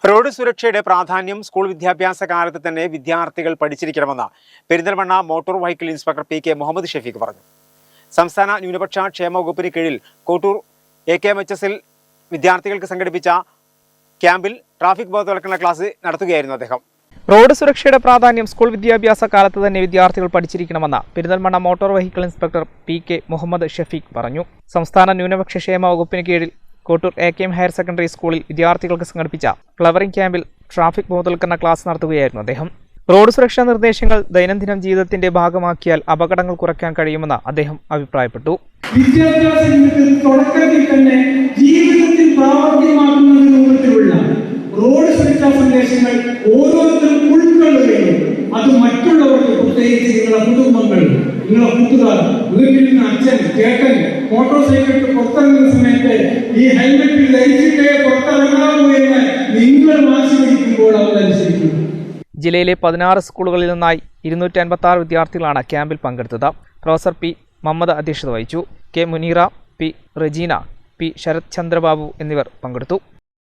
Road സുരക്ഷയുടെ പ്രാധാന്യം school വിദ്യാഭ്യാസ കാലത്ത് തന്നെ വിദ്യാർത്ഥികൾ പഠിച്ചിരിക്കണമെന്ന് Perinthalmanna motor vehicle inspector P K Muhammad Shafeeq പറഞ്ഞു. സംസ്ഥാന ന്യൂനപക്ഷ ക്ഷേമ വകുപ്പിന് കീഴിൽ കോട്ടൂർ AKMHS-ൽ വിദ്യാർത്ഥികൾക്ക് സംഘടിപ്പിച്ച ക്യാമ്പിൽ ട്രാഫിക് ബോധവൽക്കരണ ക്ലാസ് നടത്തുകയായിരുന്നു അദ്ദേഹം. റോഡ് സുരക്ഷയുടെ പ്രാധാന്യം സ്കൂൾ വിദ്യാഭ്യാസ കാലത്ത് തന്നെ വിദ്യാർത്ഥികൾ പഠിച്ചിരിക്കണമെന്ന് Perinthalmanna motor vehicle inspector P K Muhammad Shafeeq പറഞ്ഞു. സംസ്ഥാന ന്യൂനപക്ഷ ക്ഷേമ വകുപ്പിന് കീഴിൽ കോട്ടൂർ AKM ഹയർ സെക്കൻഡറി സ്കൂളിൽ വിദ്യാർത്ഥികൾക്ക് സംഘടിപ്പിച്ച ഫ്ലവറിംഗ് ക്യാമ്പിൽ ട്രാഫിക് ബോധവൽക്കരണ ക്ലാസ് നടത്തുകയായിരുന്നു അദ്ദേഹം. റോഡ് സുരക്ഷാ നിർദ്ദേശങ്ങൾ ദൈനംദിന ജീവിതത്തിന്റെ ഭാഗമാക്കിയാൽ അപകടങ്ങൾ കുറയ്ക്കാൻ കഴിയുമെന്ന് അദ്ദേഹം അഭിപ്രായപ്പെട്ടു. തുടക്കത്തിൽ തന്നെ ജീവിതത്തിൽ പ്രാവർത്തികമാക്കുന്ന രൂപത്തിലുള്ള റോഡ് സുരക്ഷാ സന്ദേശങ്ങൾ ഓരോരുത്തരും ഉൾക്കൊള്ളുകയും അത് മറ്റുള്ളവർക്ക്, പ്രത്യേകിച്ച് നിങ്ങളുടെ കുടുംബങ്ങൾ, നിങ്ങളുടെ കൂട്ടുകാർ, വീട്ടിൽ നിന്ന് അച്ഛൻ, ചേട്ടൻ മോട്ടോർ സൈക്കിളിൽ പുറത്തിറങ്ങുന്ന സമയത്ത് ഈ ഹെൽമെറ്റിൽ ധരിച്ചിട്ടേ പുറത്തിറങ്ങാവൂ എന്ന് നിങ്ങൾ വാശി പിടിക്കുമ്പോൾ അവർ അനുസരിക്കുന്നു. ജില്ലയിലെ 16 സ്കൂളുകളിൽ നിന്നായി 256 വിദ്യാർത്ഥികളാണ് ക്യാമ്പിൽ പങ്കെടുത്തത്. പ്രൊഫസർ പി മുഹമ്മദ് അധ്യക്ഷത വഹിച്ചു. K Muneera, P Rajeena, P Sarath Chandrababu എന്നിവർ പങ്കെടുത്തു.